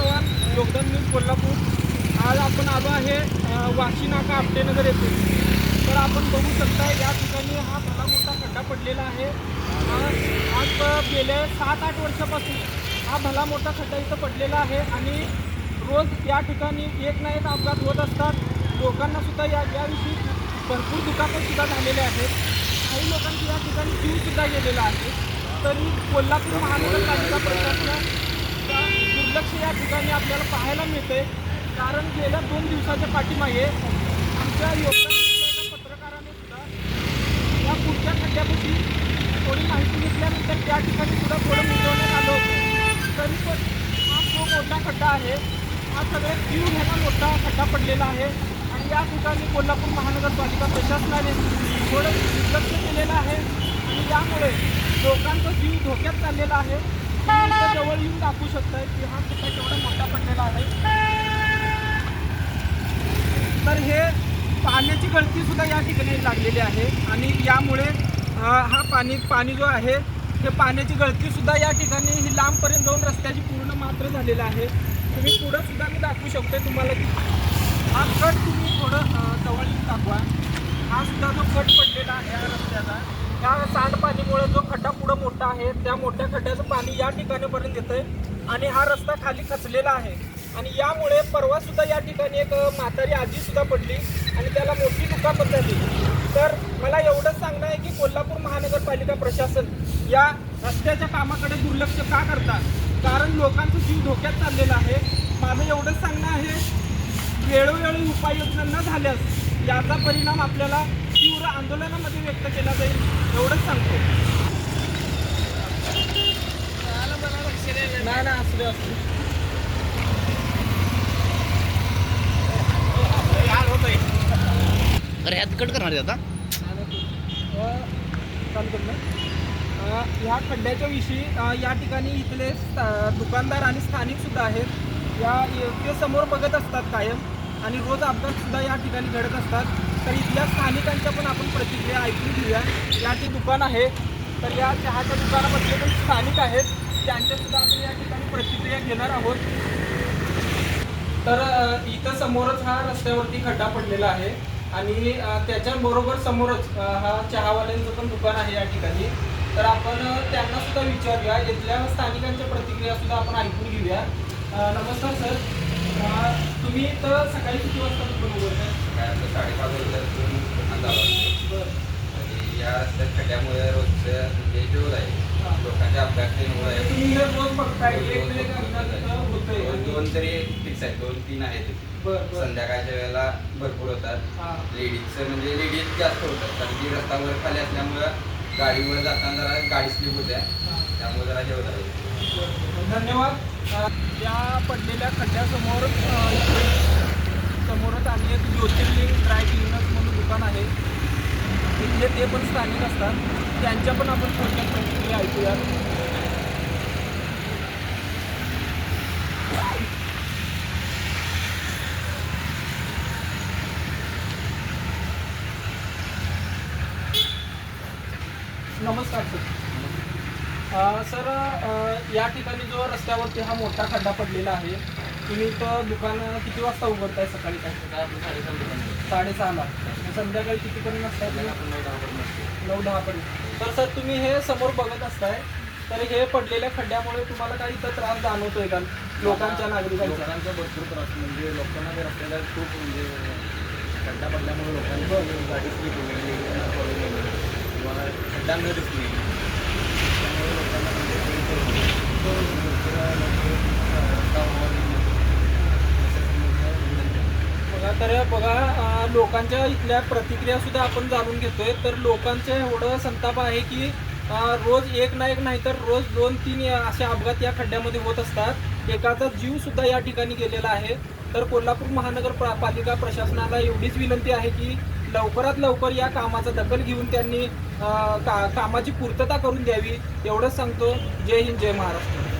चव्हाण, योगदान न्यूज कोल्हापूर. आज आपण आलो आहे वाशी नाका आपटेनगर येथे. तर आपण बघू शकता या ठिकाणी हा भला मोठा खड्डा पडलेला आहे. आज गेल्या 7-8 वर्षापासून हा भला मोठा खड्डा इथं पडलेला आहे आणि रोज या ठिकाणी एक ना एक अपघात होत असतात. लोकांना सुद्धा याविषयी भरपूर दुखापतसुद्धा झालेले आहेत. काही लोकांची या ठिकाणी जीवसुद्धा गेलेला आहे. तरी कोल्हापूर महानगरपालिका प्रशासनाचा दुर्लक्ष या ठिकाणी आपल्याला पाहायला मिळते. कारण गेल्या 2 दिवसाच्या पाठीमागे आमच्या योगदान पत्रकाराने सुद्धा या पुढच्या खड्ड्यापाशी थोडी माहिती घेतल्यानंतर त्या ठिकाणी सुद्धा थोडं मिळवण्यात आलं होतं. तरी पण हा जो मोठा खड्डा आहे हा सगळ्यात जीव घेणा मोठा खड्डा पडलेला आहे आणि या ठिकाणी कोल्हापूर महानगरपालिका प्रशासनाने थोडं दुर्लक्ष केलेलं आहे आणि यामुळे लोकांचा जीव धोक्यात चाललेला आहे. तुम्ही जवळ येऊन दाखवू शकताय की हा खड्डा केवढा मोठा पडलेला आहे. तर हे पाण्याची गळती सुद्धा या ठिकाणी लागलेली आहे आणि यामुळे हा पाणी जो आहे हे पाण्याची गळती सुद्धा या ठिकाणी ही लांबपर्यंत जाऊन रस्त्याची पूर्ण मात्र झालेला आहे. तुम्ही पुढं सुद्धा मी दाखवू शकतो तुम्हाला की हा कट तुम्ही थोडं जवळ येऊन दाखवा. हा सुद्धा जो कट पडलेला आहे या रस्त्याचा, ह्या सांडपाणीमुळे जो खड्डा पुढं मोठा आहे त्या मोठ्या खड्ड्याचं पाणी या ठिकाणीपर्यंत येतं आहे आणि हा रस्ता खाली खचलेला आहे. आणि यामुळे परवासुद्धा या ठिकाणी एक म्हातारी आजीसुद्धा पडली आणि त्याला मोठी दुखापत झाली. तर मला एवढंच सांगणं आहे की कोल्हापूर महानगरपालिका प्रशासन या रस्त्याच्या कामाकडे दुर्लक्ष का करतात? कारण लोकांचा जीव धोक्यात चाललेला आहे. माझं एवढंच सांगणं आहे, वेळोवेळी उपाययोजना न झाल्यास याचा परिणाम आपल्याला तीव्र आंदोलनामध्ये व्यक्त केला जाईल एवढंच सांगतो. नाही असले अरे ह्यात कट करणार आहे आता चालू करू ना. ह्या खड्ड्याच्या विषयी या ठिकाणी इथले दुकानदार आणि स्थानिकसुद्धा आहेत. ते समोर बघत असतात कायम आणि रोज अपघातसुद्धा या ठिकाणी घडत असतात. तर इथल्या स्थानिकांच्या पण आपण प्रतिक्रिया ऐकून घेऊया. या ती दुकान आहे तर या चहाच्या दुकानामधले पण स्थानिक आहेत, त्यांच्यासुद्धा आपण या ठिकाणी प्रतिक्रिया घेणार आहोत. तर इथं समोरच हा रस्त्यावरती खड्डा पडलेला आहे आणि त्याच्याबरोबर समोरच हा चहावाल्यांचं पण दुकान आहे या ठिकाणी. तर आपण त्यांना सुद्धा विचारूया, इथल्या स्थानिकांच्या प्रतिक्रिया सुद्धा आपण ऐकून घेऊया. नमस्कार सर, तुम्ही तर सकाळी किती वाजता दुकान उघडताय? 5:30 बरं. आणि या रस्त्यात खड्ड्यामुळे रोजचं म्हणजे जीव आहे, लोकांच्या अपघातामुळे आहे. तुम्ही हे रोज बघताय, एक ना एक अपघात होतोय. दोन तरी फिक्स आहेत, 2-3 आहेत. संध्याकाळच्या वेळेला भरपूर होतात. लेडीजचं म्हणजे लेडीज जास्त होतात कारण की रस्ता वर खाली असल्यामुळं गाडीवर जाताना जरा गाडी स्लिप होत्या, त्यामुळे जरा हे होत आहे. धन्यवाद. या पडलेल्या खड्ड्यासमोर समोरच आम्ही एक ज्योतिर्लिंग ड्राय क्लिनर्स म्हणून दुकान आहे. इथले ते पण स्थानिक असतात, त्यांच्या पण आपण थोडक्यात प्रतिक्रिया ऐकूया. नमस्कार सर. या ठिकाणी जो रस्त्यावरती हा मोठा खड्डा पडलेला आहे, तुम्ही इथं दुकान किती वाजता उघडताय? सकाळी काय 6:30ला. संध्याकाळी कितीपर्यंत असताय? 9-10 पर्यंत. तर सर तुम्ही हे समोर बघत असताय, तर हे पडलेल्या खड्ड्यामुळे तुम्हाला काही इथं त्रास जाणवतोय का लोकांच्या, नागरिकांचा? भरपूर त्रास, म्हणजे लोकांना जर रस्त्याला खूप म्हणजे खड्डा पडल्यामुळे लोकांनी गाडी स्लिप होईल, किंवा खड्डा न दिसणे, त्यामुळे लोकांना बघा लोकांच्या इथल्या प्रतिक्रिया सुद्धा आपण जाणून घेतोय. तर लोकांचे एवढं संताप आहे की रोज एक ना एक नाही तर रोज 2-3 असे अपघात या खड्ड्यामध्ये होत असतात. एकाचा जीव सुद्धा या ठिकाणी गेलेला आहे. तर कोल्हापूर महानगरपालिका प्रशासनाला एवढीच विनंती आहे की लवकरात लवकर या कामाचा दखल घेऊन त्यांनी कामाची पूर्तता करून द्यावी. एवढंच सांगतो. जय हिंद, जय महाराष्ट्र.